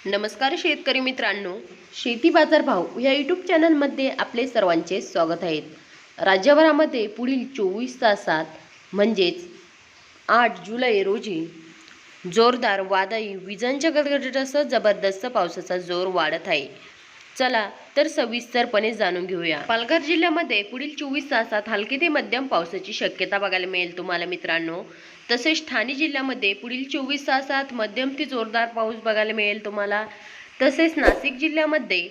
नमस्कार शेतकरी मित्रांनो, शेती बाजार भाव या यूट्यूब चॅनलमध्ये आपले सर्वांचे स्वागत आहे। राज्यभरामध्ये पुढील 24 तासात म्हणजेच 8 जुलै रोजी जोरदार वादळी विजांच्या गडगडाटासह जबरदस्त पावसाचा जोर वाढत आहे। चला तर सविस्तरपणे जाणून घेऊया। पालघर जिल्ह्यामध्ये पुढील 24 तासात हलकी ते मध्यम पावसाची शक्यता बघायला मिळेल तुम्हाला मित्रांनो। तसेच ठाणे जिल्ह्यामध्ये पुढील 24 तासात मध्यम ते जोरदार पाऊस बघायला मिळेल तुम्हाला। तसेच नाशिक जिल्ह्यामध्ये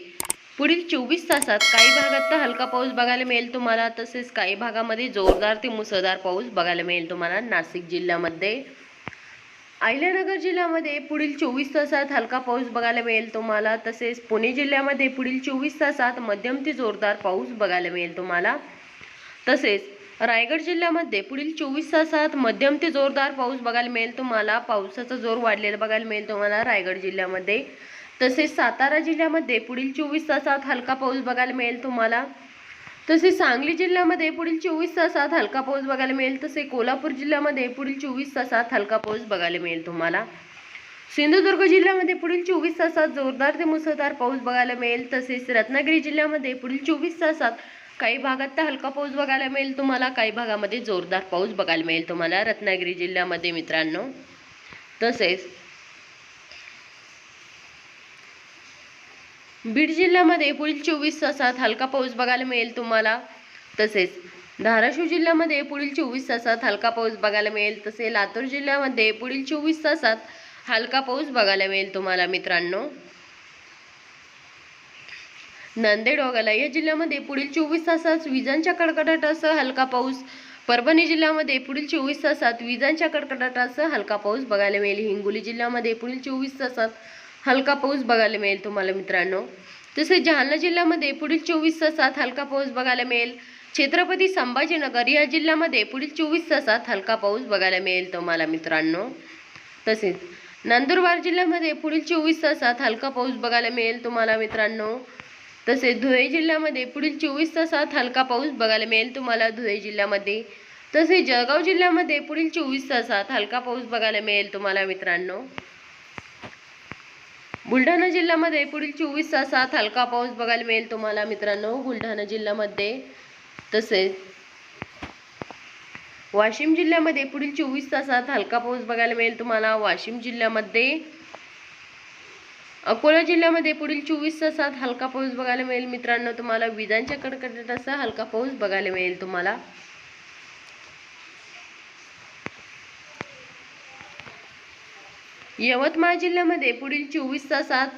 पुढील 24 तासात काही भागात हलका पाऊस बघायला मिळेल तुम्हाला। तसेच काही भागामध्ये जोरदार ते मुसळधार पाऊस बघायला मिळेल तुम्हाला नाशिक जिल्ह्यामध्ये। अहिल्यानगर जिल्ह्यामध्ये पुढील 24 तासात हलका पाऊस बघायला मिळेल तुम्हाला। तसेच पुणे जिल्ह्यामध्ये पुढील 24 तासात मध्यम ते जोरदार पाऊस बघायला मिळेल तुम्हाला। तसेच रायगड जिल्ह्यामध्ये पुढील 24 तासात मध्यम ते जोरदार पाऊस बघायला मिळेल तुम्हाला। पावसाचा जोर वाढलेला बघायला मिळेल तुम्हाला रायगड जिल्ह्यामध्ये। तसेच सातारा जिल्ह्यामध्ये पुढील 24 तासात हलका पाऊस बघायला मिळेल तुम्हाला। तसेच सांगली जिल्ह्यामध्ये पुढील 24 तासात हलका पाऊस बघायला मिळेल। तसेच कोल्हापूर जिल्ह्यामध्ये पुढील 24 तासात हलका पाऊस बघायला मिळेल तुम्हाला। सिंधुदुर्ग जिल्ह्यामध्ये पुढील 24 तासात जोरदार ते मुसळधार पाऊस बघायला मिळेल। तसेच रत्नागिरी जिल्ह्यामध्ये पुढील 24 तासात काही भागात हलका पाऊस बघायला मिळेल तुम्हाला, काही भागामध्ये जोरदार पाऊस बघायला मिळेल तुम्हाला रत्नागिरी जिल्ह्यामध्ये मित्रांनो। तसेच बीड जिल्ह्यामध्ये पुढील 24 तासात हलका पाऊस बघायला मिळेल तुम्हाला। तसेच धाराशिव जिल्ह्यामध्ये पुढील 24 तासात हलका पाऊस बघायला मिळेल। तसेच लातूर जिल्ह्यामध्ये पुढील 24 तासात हलका पाऊस बघायला मिळेल तुम्हाला मित्रांनो। नांदेड वगळा या जिल्ह्यामध्ये पुढील 24 तासात विजांच्या कडकडाटासह हलका पाऊस। परभणी जिल्ह्यामध्ये पुढील 24 तासात विजांच्या कडकडाटासह हलका पाऊस बघायला मिळेल। हिंगोली जिल्ह्यामध्ये पुढील 24 तासात हलका पाऊस बघायला मिळेल तुम्हाला मित्रांनो। तसेच जालना जिल्ह्यामध्ये पुढील 24 तासात हलका पाऊस बघायला मिळेल। छत्रपती संभाजीनगर या जिल्ह्यामध्ये पुढील 24 तासात हलका पाऊस बघायला मिळेल तुम्हाला मित्रांनो। तसेच नंदुरबार जिल्ह्यामध्ये पुढील 24 तासात हलका पाऊस बघायला मिळेल तुम्हाला मित्रांनो। तसेच धुळे जिल्ह्यामध्ये पुढील 24 तासात हलका पाऊस बघायला मिळेल तुम्हाला धुळे जिल्ह्यामध्ये। तसेच जळगाव जिल्ह्यामध्ये पुढील 24 तासात हलका पाऊस बघायला मिळेल तुम्हाला मित्रांनो। बुलढाणा जिल्ह्यामध्ये पुढील 24 तासात हलका पाऊस बघायला मिळेल तुम्हाला मित्रांनो बुलढाणा जिल्ह्यामध्ये। तसेच वाशिम जिल्ह्यामध्ये पुढील 24 तासात हलका पाऊस बघायला मिळेल तुम्हाला वाशिम जिल्ह्यामध्ये। अकोला जिल्ह्यामध्ये पुढील 24 तासात हलका पाऊस बघायला मिळेल मित्रांनो तुम्हाला। विजांच्या कडकडाटासह हलका पाऊस बघायला मिळेल तुम्हाला। यवतमाळ जिल्ह्यामध्ये पुढील 24 तासात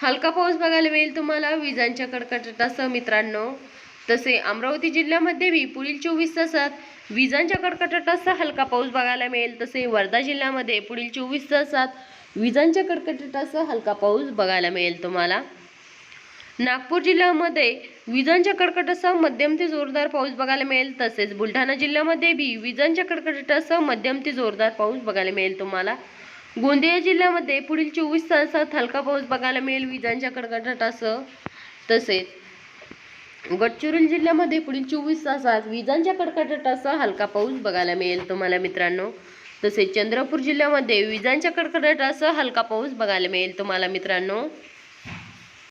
हलका पाऊस बघायला मिळेल तुम्हाला विजांच्या कडकडाटासह मित्रांनो। तसे अमरावती जिल्ह्यामध्ये भी पुढील 24 तासात विजांच्या कडकडाटासह हलका पाऊस बघायला मिळेल। तसे वर्धा जिल्ह्यामध्ये पुढील 24 तासात विजांच्या कडकडाटासह हलका पाऊस बघायला मिळेल तुम्हाला। नागपूर जिल्ह्यामध्ये विजांच्या कडकडाटासह मध्यम ते जोरदार पाऊस बघायला मिळेल। तसेच बुलढाणा जिल्ह्यामध्ये भी विजांच्या कडकडाटासह मध्यम ते जोरदार पाऊस बघायला मिळेल तुम्हाला। गोंदिया जिल्ह्यामध्ये पुढील 24 तासात हलका पाऊस बघायला मिळेल विजांच्या कडकडाटासह। तसेच गडचिरोली जिल्ह्यामध्ये पुढील 24 तासात विजांच्या कडकडाटासह हलका पाऊस बघायला मिळेल तुम्हाला मित्रांनो। तसेच चंद्रपूर जिल्ह्यामध्ये विजांच्या कडकडाटासह हलका पाऊस बघायला मिळेल तुम्हाला मित्रांनो।